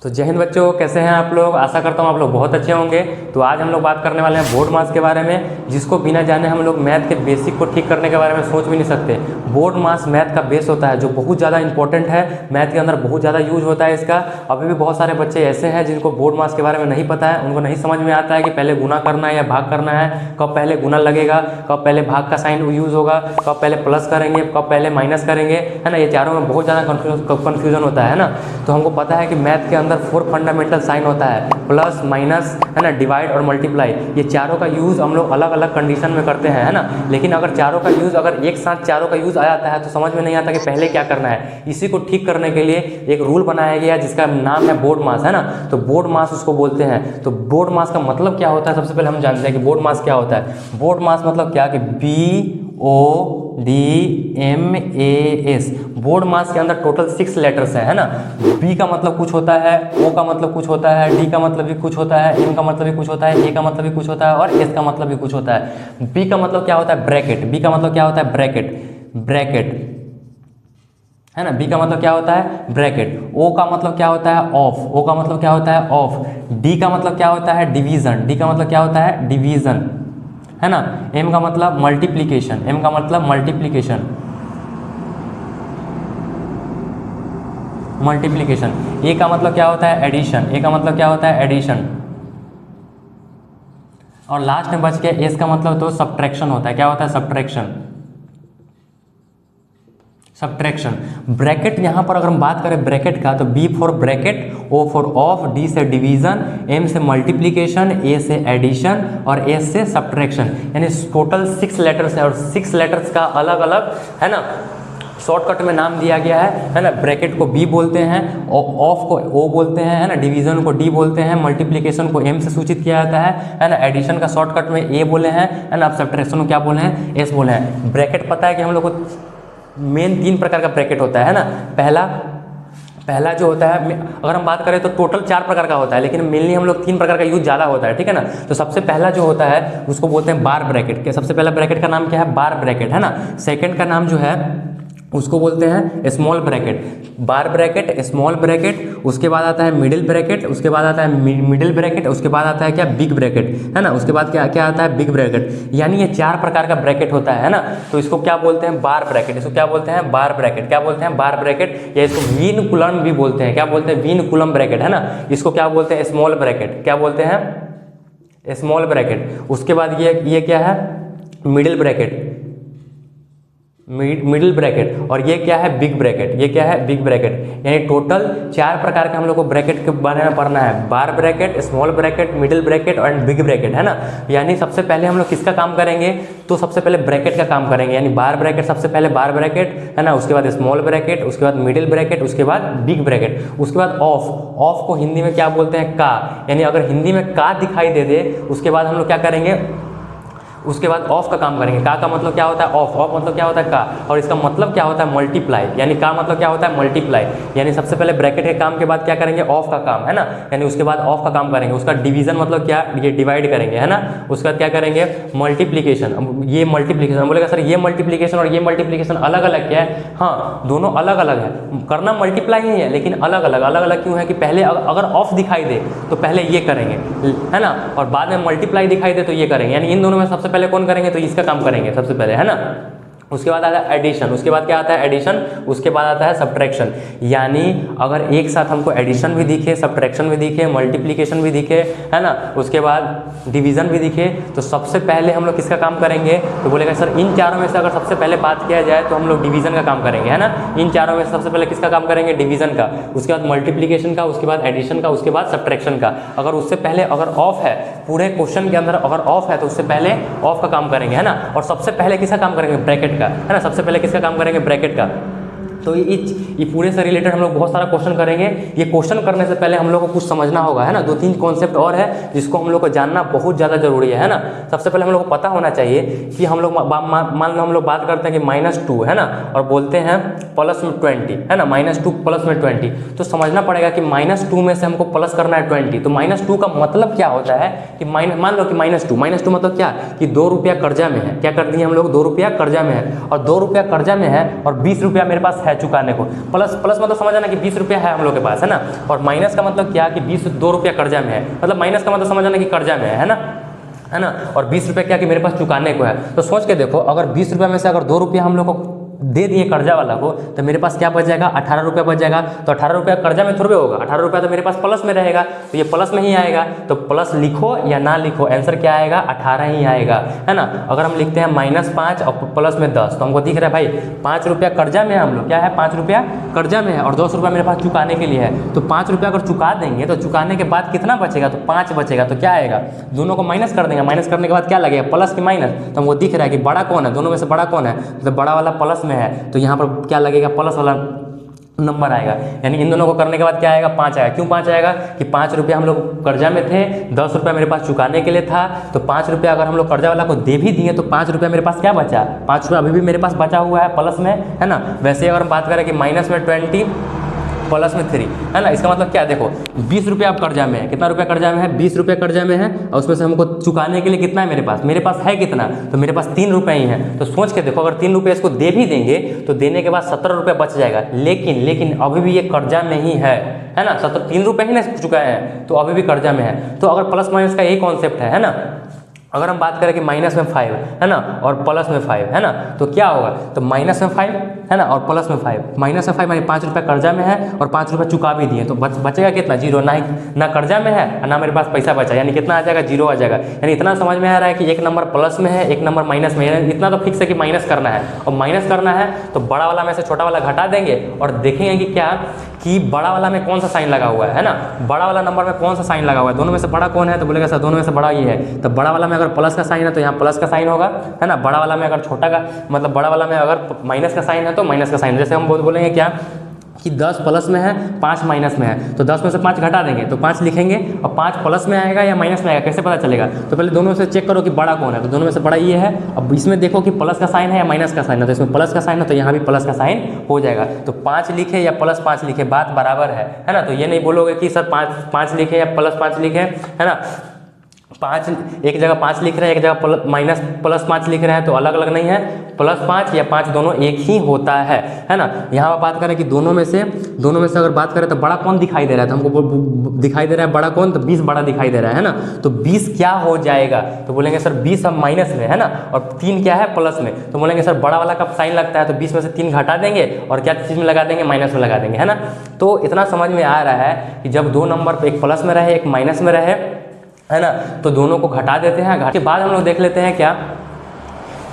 तो जय हिंद बच्चों, कैसे हैं आप लोग। आशा करता हूँ आप लोग बहुत अच्छे होंगे। तो आज हम लोग बात करने वाले हैं बोर्ड मास के बारे में, जिसको बिना जाने हम लोग मैथ के बेसिक को ठीक करने के बारे में सोच भी नहीं सकते। बोर्ड मास मैथ का बेस होता है, जो बहुत ज़्यादा इंपॉर्टेंट है, मैथ के अंदर बहुत ज़्यादा यूज होता है इसका। अभी भी बहुत सारे बच्चे ऐसे हैं जिनको बोर्ड मास के बारे में नहीं पता है, उनको नहीं समझ में आता है कि पहले गुना करना है या भाग करना है, कब पहले गुना लगेगा, कब पहले भाग का साइन यूज़ होगा, कब पहले प्लस करेंगे, कब पहले माइनस करेंगे, है ना। ये चारों में बहुत ज़्यादा कन्फ्यूजन होता है ना। तो हमको पता है कि मैथ के अंदर 4 फंडामेंटल साइन होता है, प्लस माइनस, है ना, डिवाइड और मल्टीप्लाई। ये चारों का यूज़ हम लोग अलग अलग कंडीशन में करते हैं, है ना। लेकिन अगर चारों का यूज़ अगर एक साथ चारों का यूज़ आ जाता है तो समझ में नहीं आता कि पहले क्या करना है। इसी को ठीक करने के लिए एक रूल बनाया गया जिसका नाम है बोर्ड मास, है ना। तो बोर्ड मास उसको बोलते हैं। तो बोर्ड मास का मतलब क्या होता है, सबसे पहले हम जानते हैं कि बोर्ड मास क्या होता है। बोर्ड मास मतलब क्या कि BODMAS। बोर्ड मास के अंदर टोटल 6 लेटर्स है ना। B का मतलब कुछ होता है, O का मतलब कुछ होता है, D का मतलब भी कुछ होता है, M का मतलब भी कुछ होता है, A का मतलब भी कुछ होता है और S का मतलब भी कुछ होता है। B का मतलब क्या होता है, ब्रैकेट। B का मतलब क्या होता है, ब्रैकेट, है ना। B का मतलब क्या होता है, ब्रैकेट। O का मतलब क्या होता है, ऑफ। O का मतलब क्या होता है, ऑफ। D का मतलब क्या होता है, डिवीजन। D का मतलब क्या होता है, डिवीजन, है ना। M का मतलब मल्टीप्लिकेशन। M का मतलब मल्टीप्लिकेशन, मल्टीप्लिकेशन। A का मतलब क्या होता है, एडिशन। A का मतलब क्या होता है, एडिशन। और लास्ट में बच गया S का मतलब तो सब्ट्रैक्शन होता है। क्या होता है, सब्ट्रैक्शन, सब्ट्रैक्शन। ब्रैकेट यहाँ पर अगर हम बात करें ब्रैकेट का, तो B for bracket, O for of, D से डिवीजन, M से मल्टीप्लिकेशन, A से एडिशन और S से सब्ट्रैक्शन। यानी टोटल 6 लेटर्स है और 6 लेटर्स का अलग अलग, है ना, शॉर्टकट में नाम दिया गया है ना। ब्रैकेट को B बोलते हैं, ऑफ को O बोलते हैं, है ना, डिवीजन को D बोलते हैं, मल्टीप्लिकेशन को M से सूचित किया जाता है ना। एडिशन का शॉर्टकट में A बोले हैं, है ना। अब सब्ट्रैक्शन को क्या बोले हैं, S बोले हैं। ब्रैकेट पता है कि हम लोग को मेन 3 प्रकार का ब्रैकेट होता है ना। पहला जो होता है, अगर हम बात करें तो टोटल 4 प्रकार का होता है, लेकिन मेनली हम लोग 3 प्रकार का यूज ज़्यादा होता है, ठीक है ना। तो सबसे पहला जो होता है उसको बोलते हैं बार ब्रैकेट। के सबसे पहला ब्रैकेट का नाम क्या है, बार ब्रैकेट, है ना। सेकंड का नाम जो है उसको बोलते हैं स्मॉल ब्रैकेट, बार ब्रैकेट, स्मॉल ब्रैकेट। उसके बाद आता है मिडिल ब्रैकेट, उसके बाद आता है मिडिल ब्रैकेट, उसके बाद आता है क्या, बिग ब्रैकेट, है ना। उसके बाद क्या क्या आता है, बिग ब्रैकेट। यानी ये 4 प्रकार का ब्रैकेट होता है ना। तो इसको क्या बोलते हैं, बार ब्रैकेट। इसको क्या बोलते हैं, बार ब्रैकेट। क्या बोलते हैं, बार ब्रैकेट। या इसको विनकुलम भी बोलते हैं। क्या बोलते हैं, विनकुलम ब्रैकेट, है ना। इसको क्या बोलते हैं, स्मॉल ब्रैकेट। क्या बोलते हैं, स्मॉल ब्रैकेट। उसके बाद ये क्या है, मिडिल ब्रैकेट, मिडिल ब्रैकेट। और ये क्या है, बिग ब्रैकेट। ये क्या है, बिग ब्रैकेट। यानी टोटल 4 प्रकार के हम लोग को ब्रैकेट के बारे में पढ़ना है, bar bracket, small bracket, middle bracket और बिग ब्रैकेट, है ना। यानी सबसे पहले हम लोग किसका काम करेंगे, तो सबसे पहले ब्रैकेट का काम करेंगे। यानी बार ब्रैकेट, सबसे पहले बार ब्रैकेट, है ना। उसके बाद स्मॉल ब्रैकेट, उसके बाद मिडिल ब्रैकेट, उसके बाद बिग ब्रैकेट। उसके बाद ऑफ। ऑफ को हिंदी में क्या बोलते हैं, का। यानी अगर हिंदी में का दिखाई दे दे, उसके बाद हम लोग क्या करेंगे, उसके बाद ऑफ का काम करेंगे। का मतलब क्या होता है, ऑफ। ऑफ मतलब क्या होता है, का। और इसका मतलब क्या होता है, मल्टीप्लाई। यानी का मतलब क्या होता है, मल्टीप्लाई। यानी सबसे पहले ब्रैकेट के काम के बाद क्या करेंगे, ऑफ का काम, है ना। यानी उसके बाद ऑफ का काम करेंगे। उसका डिवीजन मतलब क्या, ये डिवाइड करेंगे, है ना। उसके बाद क्या करेंगे, मल्टीप्लिकेशन। ये मल्टीप्लिकेशन बोलेगा सर ये मल्टीप्लिकेशन और ये मल्टीप्लिकेशन अलग अलग क्या है, हाँ दोनों अलग अलग है, करना मल्टीप्लाई ही है लेकिन अलग अलग। अलग अलग क्यों है कि पहले अगर ऑफ दिखाई दे तो पहले ये करेंगे, है ना, और बाद में मल्टीप्लाई दिखाई दे तो ये करेंगे। यानी इन दोनों में सबसे पहले कौन करेंगे, तो इसका काम करेंगे सबसे पहले, है ना। उसके बाद आता है एडिशन। उसके बाद क्या आता है, एडिशन। उसके बाद आता है सब्ट्रैक्शन। यानी अगर एक साथ हमको एडिशन भी दिखे, सब्ट्रैक्शन भी दिखे, मल्टीप्लिकेशन भी दिखे, है ना, उसके बाद डिवीजन भी दिखे, तो सबसे पहले हम लोग किसका काम करेंगे, तो बोलेगा सर इन चारों में से अगर सबसे पहले बात किया जाए तो हम लोग डिवीजन का काम करेंगे, है ना। इन चारों में से सबसे पहले किसका काम करेंगे, डिवीजन का। उसके बाद मल्टीप्लिकेशन का, उसके बाद एडिशन का, उसके बाद सब्ट्रैक्शन का। अगर उससे पहले अगर ऑफ है, पूरे क्वेश्चन के अंदर अगर ऑफ है तो उससे पहले ऑफ का काम करेंगे, है ना। और सबसे पहले किसका काम करेंगे, ब्रैकेट का, है ना। सबसे पहले किसका काम करेंगे, ब्रैकेट का। तो ये पूरे से रिलेटेड हम लोग बहुत सारा क्वेश्चन करेंगे। ये क्वेश्चन करने से पहले हम लोग को कुछ समझना होगा, है ना। 2-3 कॉन्सेप्ट और है जिसको हम लोग को जानना बहुत ज़्यादा जरूरी है ना। सबसे पहले हम लोग को पता होना चाहिए कि हम लोग मान लो हम लोग बात करते हैं कि -2, है ना, और बोलते हैं प्लस में 20, है ना। -2 प्लस में 20, तो समझना पड़ेगा कि -2 में से हमको प्लस करना है 20। तो -2 का मतलब क्या होता है कि मान लो कि -2 मतलब क्या, कि 2 रुपया कर्जा में है। क्या कर दिए हम लोग, 2 रुपया कर्जा में है, और 2 रुपया कर्जा में है और 20 रुपया मेरे पास है चुकाने को। प्लस प्लस मतलब समझ आना कि 20 रुपया है हम लोग के पास, है ना। और माइनस का मतलब क्या कि 2 रुपया कर्जा में है, मतलब माइनस का मतलब समझ आना कि कर्जा में है ना। और 20 रुपया क्या कि मेरे पास चुकाने को है। तो सोच के देखो, अगर 20 रुपया में से अगर 2 रुपया हम लोग को दे दिए कर्जा वाला को, तो मेरे पास क्या बच जाएगा, 18 रुपया बच जाएगा। तो 18 रुपया कर्जा में थोड़े होगा, 18 रुपया तो मेरे पास प्लस में रहेगा, तो ये प्लस में ही आएगा। तो प्लस लिखो या ना लिखो, आंसर क्या आएगा, 18 ही आएगा, है ना। अगर हम लिखते हैं -5 और प्लस में 10, तो हमको दिख रहा है भाई 5 रुपया कर्जा में है हम लोग, क्या है 5 रुपया कर्जा में है और 10 रुपया मेरे पास चुकाने के लिए है। तो 5 रुपया अगर चुका देंगे तो चुकाने के बाद कितना बचेगा, तो 5 बचेगा। तो क्या आएगा, दोनों को माइनस कर देंगे, माइनस करने के बाद क्या लगेगा, प्लस की माइनस। तो हमको दिख रहा है कि बड़ा कौन है, दोनों में से बड़ा कौन है, तो बड़ा वाला प्लस में है, तो यहाँ पर क्या लगेगा, प्लस वाला नंबर आएगा। यानी इन दोनों को करने के बाद क्या आएगा, 5 आएगा। क्यों 5 आएगा कि 5 रुपया हम लोग कर्जा में थे, 10 रुपया मेरे पास चुकाने के लिए था। तो 5 रुपया अगर हम लोग कर्जा वाला को दे भी दिए तो 5 रुपया मेरे पास क्या बचा, 5 रुपया अभी भी मेरे पास बचा हुआ है प्लस में, है ना। वैसे अगर हम बात करें कि माइनस में 20 प्लस में 3, है ना, इसका मतलब क्या, देखो 20 रुपया अब कर्जा में है, कितना रुपया कर्जा में है, 20 रुपया कर्जा में है, और उसमें से हमको चुकाने के लिए कितना है मेरे पास है कितना, तो मेरे पास 3 रुपये ही है। तो सोच के देखो, अगर 3 रुपये इसको दे भी देंगे तो देने के बाद 17 रुपये बच जाएगा। लेकिन अभी भी ये कर्जा में ही है ना, 3 रुपये ही ना चुकाए हैं, तो अभी भी कर्जा में है। तो अगर प्लस माइनस का यही कॉन्सेप्ट है ना। अगर हम बात करें कि माइनस में 5 है ना और प्लस में 5 है ना, तो क्या होगा, तो माइनस में 5 है ना और प्लस में 5, माइनस में 5 यानी 5 रुपया कर्जा में है और 5 रुपया चुका भी दिए, तो बचेगा कितना, 0। ना कर्जा में है ना मेरे पास पैसा बचा, यानी कितना आ जाएगा, 0 आ जाएगा। यानी इतना समझ में आ रहा है कि एक नंबर प्लस में है, एक नंबर माइनस में है। इतना तो फिक्स है कि माइनस करना है, और माइनस करना है तो बड़ा वाला में से छोटा वाला घटा देंगे और देखेंगे कि क्या कि बड़ा वाला में कौन सा साइन लगा हुआ है ना, बड़ा वाला नंबर में कौन सा साइन लगा हुआ है, दोनों में से बड़ा कौन है, तो बोलेगा सर दोनों में से बड़ा ये है। तो बड़ा वाला में अगर प्लस का साइन है तो यहाँ प्लस का साइन होगा, है ना। बड़ा वाला में अगर छोटा का मतलब बड़ा वाला में अगर माइनस का साइन है तो माइनस का साइन। जैसे हम बोलेंगे क्या कि 10 प्लस में है, 5 माइनस में है, तो 10 में से 5 घटा देंगे तो 5 लिखेंगे, और 5 प्लस में आएगा या माइनस में आएगा, कैसे पता चलेगा, तो पहले दोनों से चेक करो कि बड़ा कौन है, तो दोनों में से बड़ा ये है। अब इसमें देखो कि प्लस का साइन है या माइनस का साइन है, तो इसमें प्लस का साइन है तो यहाँ भी प्लस का साइन हो जाएगा। तो 5 लिखे या प्लस 5 लिखे बात बराबर है ना। तो ये नहीं बोलोगे कि सर 5 लिखे या प्लस 5 लिखे, है ना। 5 एक जगह 5 लिख रहे हैं, एक जगह माइनस प्लस 5 लिख रहे हैं, तो अलग अलग नहीं है, +5 या 5 दोनों एक ही होता है ना। यहाँ पर बात करें कि दोनों में से अगर बात करें तो बड़ा कौन दिखाई दे रहा है, तो हमको दिखाई दे रहा है बड़ा कौन, तो 20 बड़ा दिखाई दे रहा है ना। तो 20 क्या हो जाएगा, तो बोलेंगे सर 20 अब माइनस में है ना, और 3 क्या है प्लस में, तो बोलेंगे सर बड़ा वाला का साइन लगता है तो 20 में से 3 घटा देंगे और क्या चीज़ में लगा देंगे, माइनस में लगा देंगे, है ना। तो इतना समझ में आ रहा है कि जब 2 नंबर एक प्लस में रहे एक माइनस में रहे, है ना, तो दोनों को घटा देते हैं। घटा के बाद हम लोग देख लेते हैं क्या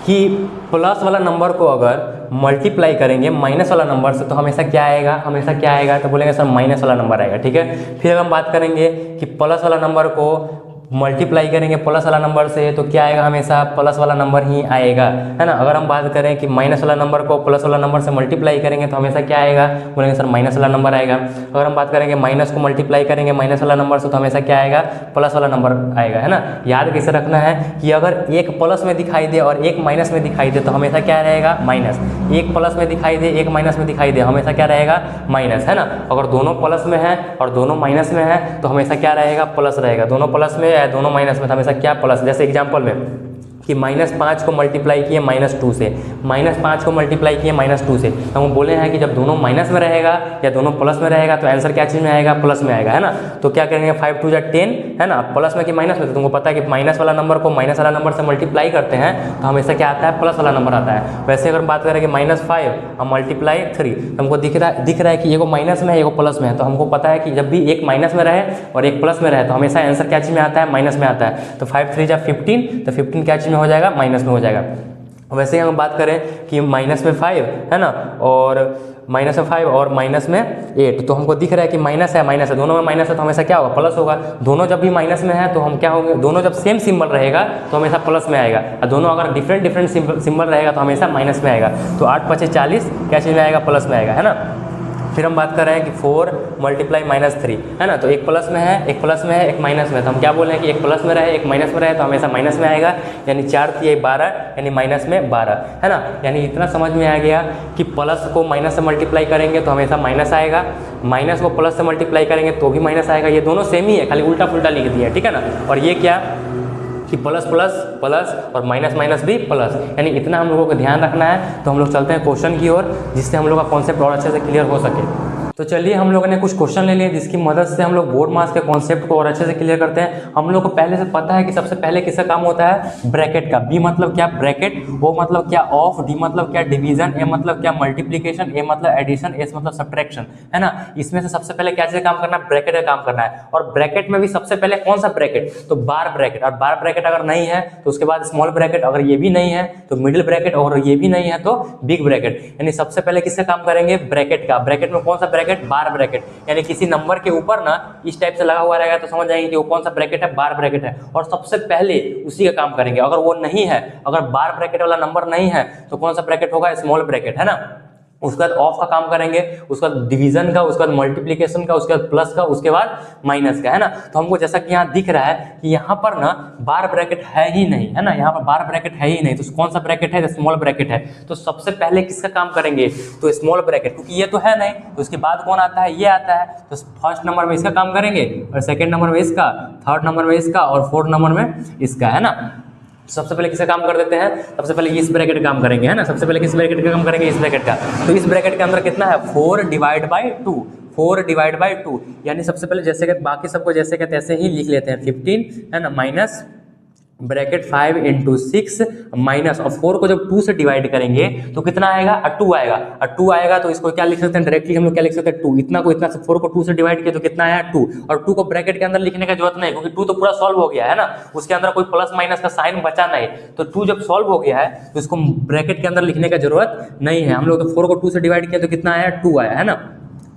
कि प्लस वाला नंबर को अगर मल्टीप्लाई करेंगे माइनस वाला नंबर से तो हमेशा क्या आएगा, तो बोलेंगे सर माइनस वाला नंबर आएगा, ठीक है। फिर हम बात करेंगे कि प्लस वाला नंबर को मल्टीप्लाई करेंगे प्लस वाला नंबर से तो क्या आएगा, हमेशा प्लस वाला नंबर ही आएगा, है ना। अगर हम बात करें कि माइनस वाला नंबर को प्लस वाला नंबर से मल्टीप्लाई करेंगे तो हमेशा क्या आएगा, बोलेंगे सर माइनस वाला नंबर आएगा। अगर हम बात करेंगे माइनस को मल्टीप्लाई करेंगे माइनस वाला नंबर से तो हमेशा क्या आएगा, प्लस वाला नंबर आएगा, है ना। याद कैसे रखना है कि अगर एक प्लस में दिखाई दे और एक माइनस में दिखाई दे तो हमेशा क्या रहेगा, माइनस। एक प्लस में दिखाई दे एक माइनस में दिखाई दे हमेशा क्या रहेगा, माइनस, है ना। अगर दोनों प्लस में है और दोनों माइनस में है तो हमेशा क्या रहेगा, प्लस रहेगा। दोनों प्लस में है दोनों माइनस में हमेशा क्या, प्लस। जैसे एग्जांपल में कि -5 को मल्टीप्लाई किए -2 से, -5 को मल्टीप्लाई किए -2 से, तो हम बोले हैं कि जब दोनों माइनस में रहेगा या दोनों प्लस में रहेगा तो आंसर क्या चीज़ में आएगा, प्लस में आएगा, है ना। तो क्या करेंगे 5 2 10, है ना, प्लस में कि माइनस में, तो तुमको पता है कि माइनस वाला नंबर को माइनस वाला नंबर से मल्टीप्लाई करते हैं तो हमेशा क्या आता है, प्लस वाला नंबर आता है। वैसे अगर बात करें कि -5 और मल्टीप्लाई 3, तो हमको दिख रहा है कि एगो माइनस में है एगो प्लस में है, तो हमको पता है कि जब भी एक माइनस में रहे और एक प्लस में रहे तो हमेशा आंसर क्या चीज़ में आता है, माइनस में आता है। तो 5 3 जा 15, तो 15 क्या चीज़ में हो जाएगा, माइनस में हो जाएगा। वैसे हम बात करें कि माइनस में 5 है ना, और माइनस में 5 और माइनस में 8, तो हमको दिख रहा है कि माइनस है दोनों में माइनस है तो हमेशा क्या होगा, प्लस होगा। दोनों जब भी माइनस में है तो हम क्या होंगे, दोनों जब सेम सिंबल रहेगा तो हमेशा प्लस में आएगा, और दोनों अगर डिफरेंट सिंबल रहेगा तो हमेशा माइनस में आएगा। तो 8 5 40 क्या चीज़ में आएगा, प्लस में आएगा, है ना। फिर हम बात कर रहे हैं कि 4 मल्टीप्लाई -3, है ना। तो एक प्लस में है एक माइनस में, तो हम क्या बोल रहे हैं कि एक प्लस में रहे एक माइनस में रहे तो हमेशा माइनस में आएगा, यानी 4 3 12, यानी माइनस में 12, है ना। यानी इतना समझ में आ गया कि प्लस को माइनस से मल्टीप्लाई करेंगे तो हमेशा माइनस आएगा, माइनस को प्लस से मल्टीप्लाई करेंगे तो भी माइनस आएगा। ये दोनों सेम ही है, खाली उल्टा पुल्टा लिख दिया है, ठीक है ना। और ये क्या कि प्लस प्लस प्लस और माइनस माइनस भी प्लस, यानी इतना हम लोगों को ध्यान रखना है। तो हम लोग चलते हैं क्वेश्चन की ओर, जिससे हम लोग का कॉन्सेप्ट और अच्छे से क्लियर हो सके। तो चलिए हम लोगों ने कुछ क्वेश्चन ले लिए, जिसकी मदद से हम लोग बोर्ड मास के कॉन्सेप्ट को और अच्छे से क्लियर करते हैं। हम लोग को पहले से पता है कि सबसे पहले किसका काम होता है, ब्रैकेट का। बी मतलब क्या, ब्रैकेट। ओ मतलब क्या, ऑफ। डी मतलब क्या, डिवीजन। ए मतलब क्या, मल्टीप्लीकेशन। ए मतलब एडिशन। एस मतलब सब्ट्रैक्शन, है ना। इसमें से सबसे पहले क्या चीज काम करना है, ब्रैकेट का काम करना है। और ब्रैकेट में भी सबसे पहले कौन सा ब्रैकेट, तो बार ब्रैकेट। और बार ब्रैकेट अगर नहीं है तो उसके बाद स्मॉल ब्रैकेट, अगर ये भी नहीं है तो मिडिल ब्रैकेट, और ये भी नहीं है तो बिग ब्रैकेट। यानी सबसे पहले किसका काम करेंगे, ब्रैकेट का। ब्रैकेट में कौन सा ब्रैकेट, बार ब्रैकेट। यानी किसी नंबर के ऊपर ना इस टाइप से लगा हुआ रहेगा तो समझ जाएंगे कि वो कौन सा ब्रैकेट है, बार ब्रैकेट है। और सबसे पहले उसी का काम करेंगे। अगर वो नहीं है, अगर बार ब्रैकेट वाला नंबर नहीं है तो कौन सा ब्रैकेट होगा, स्मॉल ब्रैकेट, है ना। उसके बाद ऑफ का काम करेंगे, उसके बाद डिवीजन का, उसके बाद मल्टीप्लीकेशन का, उसके बाद प्लस का, उसके बाद माइनस का, है ना। तो हमको जैसा कि यहाँ दिख रहा है कि यहाँ पर ना बार ब्रैकेट है ही नहीं, है ना। यहाँ पर बार ब्रैकेट है ही नहीं, तो कौन सा ब्रैकेट है, स्मॉल ब्रैकेट है। तो सबसे पहले किसका काम करेंगे, तो स्मॉल ब्रैकेट, क्योंकि ये तो है नहीं। तो उसके बाद कौन आता है, ये आता है। तो फर्स्ट नंबर में इसका काम करेंगे, और सेकेंड नंबर में इसका, थर्ड नंबर में इसका, और फोर्थ नंबर में इसका, है ना। सबसे पहले किसका काम कर देते हैं, सबसे पहले इस ब्रैकेट का काम करेंगे, है ना। सबसे पहले किस ब्रैकेट का काम करेंगे, इस ब्रैकेट का। तो इस ब्रैकेट के अंदर कितना है, 4 डिवाइड बाई 2, 4 डिवाइड बाई 2। यानी सबसे पहले जैसे कि बाकी सबको जैसे के तैसे ही लिख लेते हैं, 15, है ना, माइनस ब्रैकेट 5 इंटू 6 माइनस, और 4 को जब 2 से डिवाइड करेंगे तो कितना आएगा, 2 आएगा। 2 आएगा तो इसको क्या लिख सकते हैं, डायरेक्टली हम लोग क्या लिख सकते हैं, 2। इतना को इतना से 4 को 2 से डिवाइड किया तो कितना आया, 2। और 2 को ब्रैकेट के अंदर लिखने का जरूरत नहीं, क्योंकि 2 तो पूरा सॉल्व हो गया है ना। उसके अंदर कोई प्लस माइनस का साइन बचा नहीं। तो 2 जब सॉल्व हो गया है तो इसको ब्रैकेट के अंदर लिखने का जरूरत नहीं है। हम लोग तो 4 को 2 से डिवाइड किया तो कितना आया, 2 आया, है ना।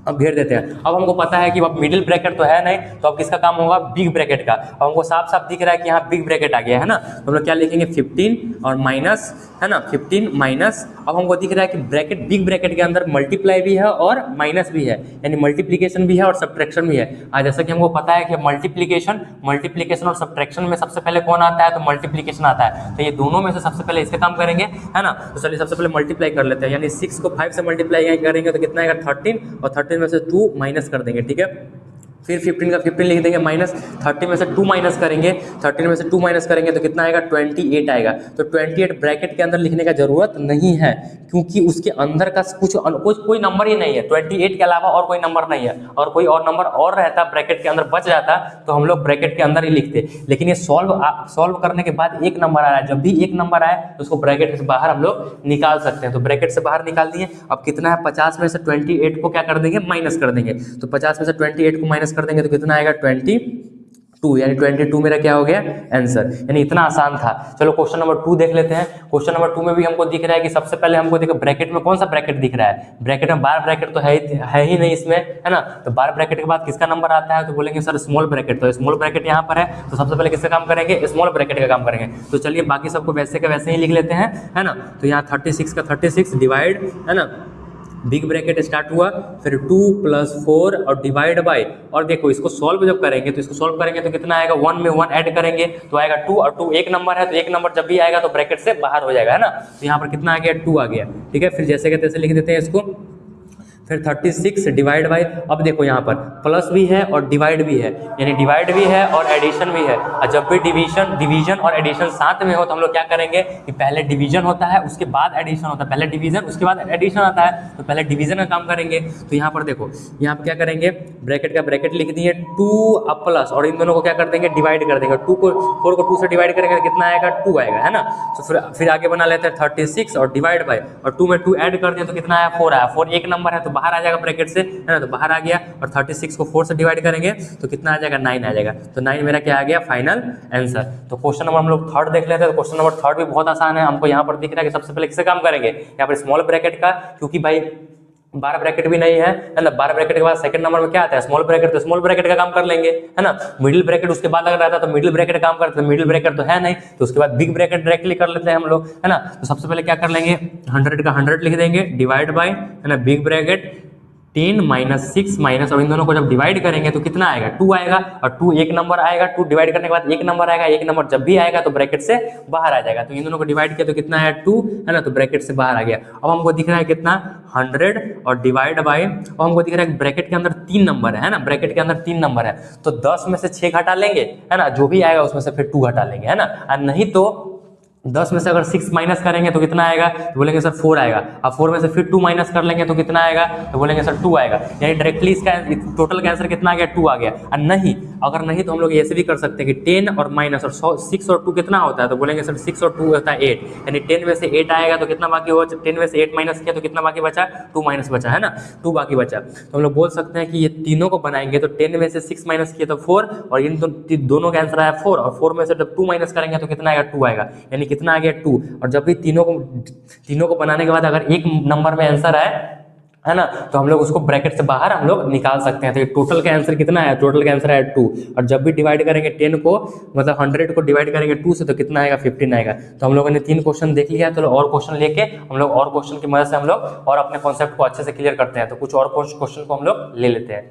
अब घेर देते हैं। अब हमको पता है कि अब मिडिल ब्रैकेट तो है नहीं, तो अब किसका काम होगा, बिग ब्रैकेट का। अब हमको साफ साफ दिख रहा है कि यहाँ बिग ब्रैकेट आ गया है ना। तो हम लोग क्या लिखेंगे, 15 और माइनस, है ना, 15 माइनस। अब हमको दिख रहा है कि ब्रैकेट, बिग ब्रैकेट के अंदर मल्टीप्लाई भी है और माइनस भी है, यानी मल्टीप्लीकेशन भी है और सब्ट्रैक्शन भी है। आज जैसा कि हमको पता है कि मल्टीप्लीकेशन और सब्ट्रैक्शन में सबसे पहले कौन आता है, तो मल्टीप्लीकेशन आता है। तो ये दोनों में से सबसे पहले इसका काम करेंगे, है ना। तो चलिए सबसे पहले मल्टीप्लाई कर लेते हैं, यानी 6 को 5 से मल्टीप्लाई करेंगे तो कितना आएगा, 13, और 13 में से 2 माइनस कर देंगे, ठीक है। फिर 15 का 15 लिख देंगे माइनस, 30 में से 2 माइनस करेंगे, 13 में से 2 माइनस करेंगे तो कितना आएगा, 28 आएगा। तो 28 ब्रैकेट के अंदर लिखने का जरूरत नहीं है, क्योंकि उसके अंदर का कोई नंबर ही नहीं है। 28 के अलावा और कोई नंबर नहीं है, और कोई और नंबर और रहता ब्रैकेट के अंदर बच जाता तो हम लोग ब्रैकेट के अंदर ही लिखते। लेकिन ये सॉल्व करने के बाद एक नंबर आ रहा है, जब भी एक नंबर आए तो उसको ब्रैकेट से बाहर हम लोग निकाल सकते हैं। तो ब्रैकेट से बाहर निकाल दिए। अब कितना है, 50 में से 28 को क्या कर देंगे, माइनस कर देंगे। तो 50 में से 28 को माइनस कर देंगे तो कितना आएगा, 22, यानी 22 मेरा क्या हो गया, आंसर। यानी इतना आसान था। चलो क्वेश्चन नंबर 2 देख लेते हैं। क्वेश्चन नंबर 2 में भी हमको दिख रहा है कि सबसे पहले हमको देखो ब्रैकेट में कौन सा ब्रैकेट दिख रहा है, ब्रैकेट में बार ब्रैकेट तो है ही नहीं इसमें, है ना। तो बार ब्रैकेट के बाद किसका नंबर आता है, तो बोलेंगे सर स्मॉल ब्रैकेट। तो स्मॉल ब्रैकेट यहाँ पर है, तो सबसे पहले किसका काम करेंगे, स्मॉल ब्रैकेट का काम करेंगे। तो चलिए बाकी सबको वैसे का वैसे ही लिख लेते हैं, है ना। तो यहाँ 36 का 36 डिवाइड, है ना, बिग ब्रैकेट स्टार्ट हुआ, फिर 2 + 4 और डिवाइड बाय। और देखो इसको सॉल्व जब करेंगे तो इसको सॉल्व करेंगे तो कितना आएगा, 1 में 1 ऐड करेंगे तो आएगा 2, और 2 एक नंबर है तो एक नंबर जब भी आएगा तो ब्रैकेट से बाहर हो जाएगा, है ना। तो यहाँ पर कितना आ गया, 2 आ गया, ठीक है। फिर जैसे के तैसे लिख देते हैं इसको। फिर 36 डिवाइड बाई, अब देखो यहाँ पर प्लस भी है और डिवाइड भी है, यानी डिवाइड भी है और एडिशन भी है। और जब भी डिवीजन और एडिशन साथ में हो तो हम लोग क्या करेंगे कि पहले डिवीजन होता है उसके बाद एडिशन होता है, पहले डिवीजन उसके बाद एडिशन आता है, तो पहले डिवीजन का काम करेंगे। तो यहाँ पर देखो, यहाँ पर क्या करेंगे, ब्रैकेट का ब्रैकेट लिख दिए 2 अब प्लस, और इन दोनों को क्या कर देंगे, डिवाइड कर देंगे। 4 को 2 से डिवाइड करेंगे तो कितना आएगा, 2 आएगा, है ना। तो फिर आगे बना लेते हैं 36 और डिवाइड बाई, और 2 में 2 ऐड कर दिया तो कितना आया, 4 आया। 4 एक नंबर है तो बाहर आ जाएगा ब्रैकेट से, है ना। तो बाहर आ गया, और 36 को 4 से डिवाइड करेंगे तो कितना आ जाएगा, 9 आ जाएगा। तो 9 मेरा क्या आ गया, फाइनल आंसर। तो क्वेश्चन नंबर हम लोग 3rd देख लेते हैं। तो क्वेश्चन नंबर 3rd भी बहुत आसान है। हमको यहाँ पर दिख रहा है कि सबसे पहले किससे काम करेंगे, यहाँ पर स्मॉल ब्रैकेट का, क्योंकि भाई बार ब्रैकेट भी नहीं है ना। बार ब्रैकेट के बाद सेकंड नंबर में क्या आता है, स्मॉल ब्रैकेट। तो स्मॉल ब्रैकेट का काम कर लेंगे, है ना। मिडिल ब्रैकेट उसके बाद अगर रहता तो मिडिल ब्रैकेट का काम करते, मिडिल ब्रैकेट तो है नहीं, तो उसके बाद बिग ब्रैकेट डायरेक्टली कर लेते हैं हम लोग, है ना। तो सबसे पहले क्या कर लेंगे, 100 का 100 लिख देंगे, डिवाइड बाय, है ना, बिग ब्रैकेट 10 माइनस 6 माइनस, और इन दोनों को जब डिवाइड करेंगे तो कितना आएगा 2 आएगा, और 2 एक नंबर आएगा, 2 डिवाइड करने के बाद एक नंबर आएगा, एक नंबर जब भी आएगा तो ब्रैकेट से बाहर आ जाएगा। तो इन दोनों को डिवाइड किया तो कितना है 2 है ना, तो ब्रैकेट से बाहर आ गया। अब हमको दिख रहा है कितना 100 और डिवाइड बाय, अब हमको दिख रहा है ब्रैकेट के अंदर 3 नंबर है ना, ब्रैकेट के अंदर 3 नंबर है, तो 10 में से 6 घटा लेंगे है ना, जो भी आएगा उसमें से फिर 2 घटा लेंगे है ना, और नहीं तो 10 में से अगर 6 माइनस करेंगे तो कितना आएगा, तो बोलेंगे सर 4 आएगा। अब 4 में से फिर 2 माइनस कर लेंगे तो कितना आएगा, तो बोलेंगे सर 2 आएगा। यानी डायरेक्टली इसका टोटल का आंसर कितना आ गया 2 आ गया। और नहीं, अगर नहीं तो हम लोग ऐसे भी कर सकते हैं कि 10 और माइनस और 6 और 2 कितना होता है, तो बोलेंगे सर 6 और 2 होता है 8, यानी 10 में से 8 आएगा तो कितना बाकी होगा, 10 में से 8 माइनस किया तो कितना बाकी बचा 2 माइनस बचा है ना, 2 बाकी बचा। तो हम लोग बोल सकते हैं कि ये तीनों को बनाएंगे तो 10 में से 6 माइनस किया तो 4, और इन दोनों का आंसर आया 4, और 4 में से जब 2 माइनस करेंगे तो कितना आएगा 2 आएगा, यानी कितना आ गया 2। और जब भी तीनों को बनाने के बाद अगर एक नंबर में आंसर आए है ना, तो हम लोग उसको ब्रैकेट से बाहर हम लोग निकाल सकते हैं। तो ये टोटल का आंसर कितना है, टोटल का आंसर है 2, और जब भी डिवाइड करेंगे 10 को मतलब 100 को डिवाइड करेंगे 2 से तो कितना आएगा 15 आएगा। तो हम लोगों ने 3 क्वेश्चन देख लिया है, तो और क्वेश्चन लेके हम लोग और क्वेश्चन की मदद से हम लोग और अपने कॉन्सेप्ट को अच्छे से क्लियर करते हैं। तो कुछ और क्वेश्चन को हम लोग ले लेते हैं।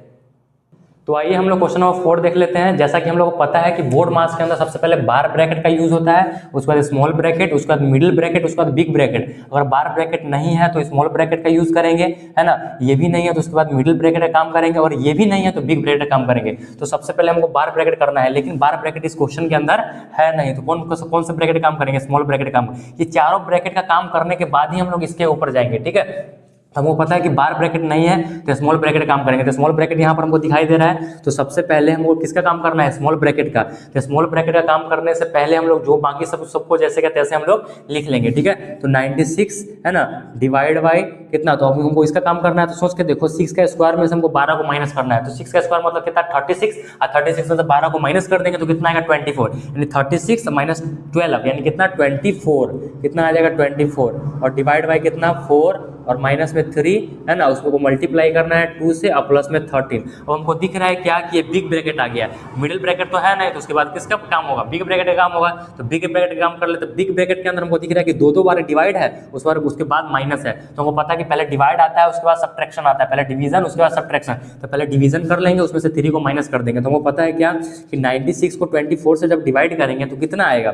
तो आइए हम लोग क्वेश्चन नंबर 4 देख लेते हैं। जैसा कि हम लोग को पता है कि बोर्ड मास के अंदर सबसे पहले बार ब्रैकेट का यूज होता है, उसके बाद स्मॉल ब्रैकेट, उसके बाद मिडिल ब्रैकेट, उसके बाद बिग ब्रैकेट। अगर बार ब्रैकेट नहीं है तो स्मॉल ब्रैकेट का यूज करेंगे है ना, ये भी नहीं है तो उसके बाद मिडिल ब्रैकेट का काम करेंगे, और ये भी नहीं है तो बिग ब्रैकेट का काम करेंगे। तो सबसे पहले हमको बार ब्रैकेट करना है, लेकिन बार ब्रैकेट इस क्वेश्चन के अंदर है नहीं, तो कौन से ब्रैकेट काम करेंगे, स्मॉल ब्रैकेट काम। ये चारों ब्रैकेट का काम करने के बाद ही हम लोग इसके ऊपर जाएंगे, ठीक है। तो हमको पता है कि बार ब्रैकेट नहीं है तो स्मॉल ब्रैकेट काम करेंगे। तो स्मॉल ब्रैकेट यहाँ पर हमको दिखाई दे रहा है, तो सबसे पहले हमको किसका काम करना है, स्मॉल ब्रैकेट का। तो स्मॉल ब्रैकेट का काम करने से पहले हम लोग जो बाकी सबको जैसे का तैसे हम लोग लिख लेंगे, ठीक है। तो 96 है ना डिवाइड बाई कितना, तो हमको इसका काम करना है। तो सोच के देखो 6 का स्क्वायर में से हमको 12 को माइनस करना है, तो 6 का स्क्वायर मतलब कितना 36, और 36 में से 12 को माइनस कर देंगे तो कितना आएगा 24, यानी 36 माइनस 12 यानी कितना 24, कितना आ जाएगा 24, और डिवाइड बाई कितना 4 और माइनस में 3 है ना, उसको मल्टीप्लाई करना है 2 से और प्लस में 13। अब हमको दिख रहा है क्या कि ये बिग ब्रैकेट आ गया, मिडिल ब्रैकेट तो है नहीं, तो उसके बाद किसका काम होगा, बिग ब्रैकेट का काम होगा। तो बिग ब्रैकेट का काम कर ले, तो बिग ब्रैकेट के अंदर हमको दिख रहा है कि दो बार डिवाइड है, उस बार उसके बाद माइनस है। तो हमको पता है कि पहले डिवाइड आता है उसके बाद सब्ट्रैक्शन आता है, पहले डिवीजन उसके बाद सब्ट्रैक्शन। तो पहले डिवीजन कर लेंगे, उसमें से 3 को माइनस कर देंगे। तो हमको पता है क्या कि 96 को 24 से जब डिवाइड करेंगे तो कितना आएगा,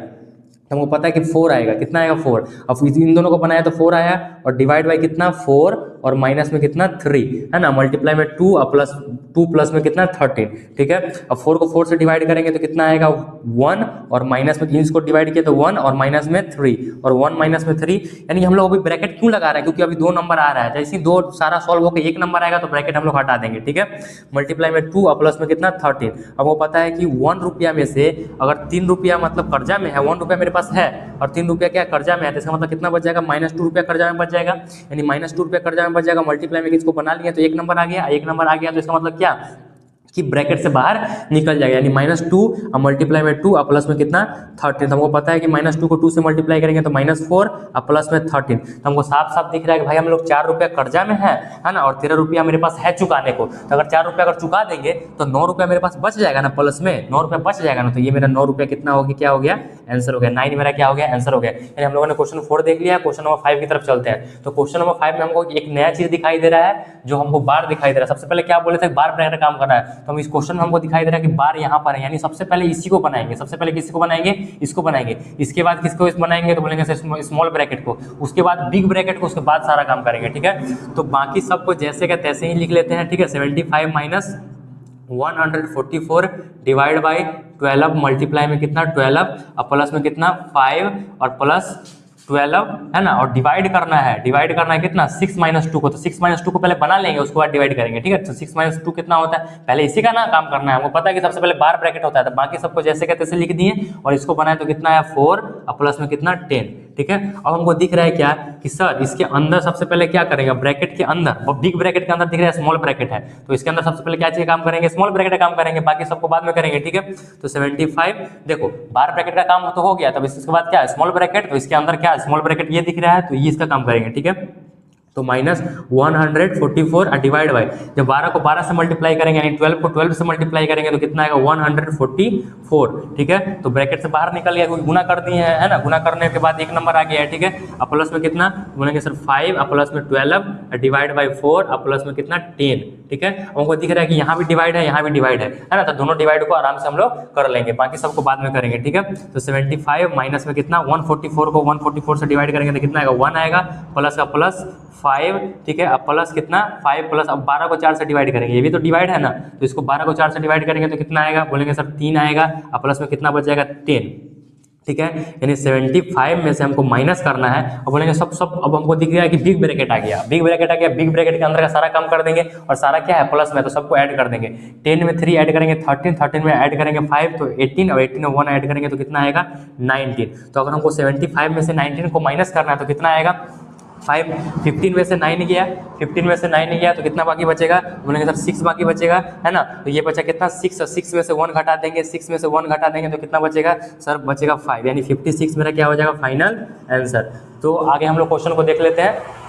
तो हमको पता है कि 4 आएगा, कितना आएगा 4। अब इन दोनों को बनाया तो 4 आया, और डिवाइड बाई कितना 4 और माइनस में कितना 3 है ना, मल्टीप्लाई में 2 और प्लस में कितना 13, ठीक है। अब 4 को 4 से डिवाइड करेंगे तो कितना आएगा 1, और माइनस में इसको डिवाइड किया तो 1 और माइनस में 3, और 1 माइनस में 3, यानी हम लोग अभी ब्रैकेट क्यों लगा रहे हैं, क्योंकि अभी 2 नंबर आ रहा है। जैसे ही 2 सारा सॉल्व होकर 1 नंबर आएगा तो ब्रैकेट हम लोग हटा देंगे, ठीक है। मल्टीप्लाई में 2 और प्लस में कितना 13। अब वो पता है कि 1 रुपया में से अगर 3 रुपया मतलब कर्जा में है, 1 रुपया मेरे पास है और 3 रुपया क्या कर्जा में है, तो इसका मतलब कितना बच जाएगा -2 रुपया कर्जा में बच जाएगा, यानी -2 रुपया कर्जा में बच जाएगा। मल्टीप्लाई में इसको बना लिया तो 1 नंबर आ गया, 1 नंबर आ गया तो इसका मतलब क्या कि ब्रैकेट से बाहर निकल जाएगा, यानी -2 और मल्टीप्लाई में 2 और प्लस में कितना 13। तो हमको पता है कि -2 को 2 से मल्टीप्लाई करेंगे तो -4 और प्लस में 13। तो हमको साफ साफ दिख रहा है कि भाई हम लोग 4 रुपया कर्जा में है ना, और 13 रुपया मेरे पास है चुकाने को। तो अगर 4 रुपया अगर चुका देंगे तो 9 रुपया मेरे पास बच जाएगा ना, प्लस में 9 रुपया बच जाएगा ना। तो ये मेरा 9 रुपया कितना हो गया, क्या हो गया, आंसर हो गया 9 मेरा क्या हो गया, आंसर हो गया। यानी हम लोगों ने क्वेश्चन 4 देख लिया, क्वेश्चन नंबर 5 की तरफ चलते हैं। तो क्वेश्चन नंबर 5 में हमको एक नया चीज दिखाई दे रहा है, जो हमको बार दिखाई दे रहा है। सबसे पहले क्या बोले थे, बार ब्रैकेट काम करना है, तो हम इस क्वेश्चन में हमको दिखाई दे रहा है कि बार यहाँ पर है, यानी सबसे पहले इसी को बनाएंगे। सबसे पहले किसी को बनाएंगे, इसको बनाएंगे, इसके बाद किसको इस बनाएंगे, तो बोलेंगे स्मॉल ब्रैकेट को, उसके बाद बिग ब्रैकेट को, उसके बाद सारा काम करेंगे, ठीक है। तो बाकी सबको जैसे का तैसे ही लिख लेते हैं, ठीक है। 75 माइनस 144 डिवाइड बाई 12 मल्टीप्लाई में कितना 12 और प्लस में कितना 5 और प्लस 12 है ना, और डिवाइड करना है कितना 6 - 2 को। तो 6 - 2 को पहले बना लेंगे, उसके बाद डिवाइड करेंगे, ठीक है। तो 6 - 2 कितना होता है, पहले इसी का ना काम करना है। हमको पता है कि सबसे पहले बार ब्रैकेट होता है, तो बाकी सबको जैसे कहते से लिख दिए, और इसको बनाए तो कितना है 4 और प्लस में कितना 10, ठीक है। अब हमको दिख रहा है क्या कि सर इसके अंदर सबसे पहले क्या करेंगे, ब्रैकेट के अंदर, वो बिग ब्रैकेट के अंदर दिख रहा है स्मॉल ब्रैकेट है, तो इसके अंदर सबसे पहले क्या चीज काम करेंगे, स्मॉल ब्रैकेट का काम करेंगे, बाकी सबको बाद में करेंगे, ठीक है। तो 75 देखो बार ब्रैकेट का काम तो हो गया, तब इसके बाद क्या है स्मॉल ब्रैकेट, तो इसके अंदर क्या है स्मॉल ब्रैकेट ये दिख रहा है, तो ये इसका काम करेंगे, ठीक है। तो -144 डिवाइड बाई, जब 12 को 12 से मल्टीप्लाई करेंगे यानी 12 को 12 से मल्टीप्लाई करेंगे तो कितना आएगा 144, ठीक है। तो ब्रैकेट से बाहर निकल गया, गुना कर दिए हैं, है ना, गुना करने के बाद एक नंबर आ गया है, ठीक है। अब प्लस में कितना बोलेंगे सर 5, अब प्लस में 12 डिवाइड बाई 4, अब प्लस में कितना 10, ठीक है। हमको दिख रहा है कि यहाँ भी डिवाइड है, यहाँ भी डिवाइड है ना, तो दोनों डिवाइड को आराम से हम लोग कर लेंगे, बाकी सबको बाद में करेंगे, ठीक है। तो 75 माइनस में कितना 144 को 144 से डिवाइड करेंगे तो कितना आएगा 1 आएगा, प्लस का प्लस 5, ठीक है। अब प्लस कितना 5 प्लस, अब 12 को 4 से डिवाइड करेंगे, ये भी तो डिवाइड है ना, तो इसको 12 को 4 से डिवाइड करेंगे तो कितना आएगा, बोलेंगे सर 3 आएगा, अब प्लस में कितना बच जाएगा 10, ठीक है। यानी 75 में से हमको माइनस करना है और बोलेंगे सब अब हमको दिख रहा है कि बिग ब्रैकेट आ गया, बिग ब्रैकेट आ गया, बिग ब्रैकेट के अंदर का सारा काम कर देंगे और सारा क्या है प्लस में, तो सबको ऐड कर देंगे। 10 में 3 ऐड करेंगे 13, 13 में ऐड करेंगे 5 तो 18, और 18 में 1 ऐड करेंगे तो कितना आएगा 19। तो अगर हमको 75 में से 19 को माइनस करना है तो कितना आएगा 5, 15 में से 9 गया, 15 में से 9 गया तो कितना बाकी बचेगा, बोलेंगे सर 6 बाकी बचेगा, है ना। तो ये बचा कितना 6, और 6 में से 1 घटा देंगे, 6 में से 1 घटा देंगे तो कितना बचेगा सर, बचेगा 5, यानी 56 मेरा क्या हो जाएगा फाइनल आंसर। तो आगे हम लोग क्वेश्चन को देख लेते हैं।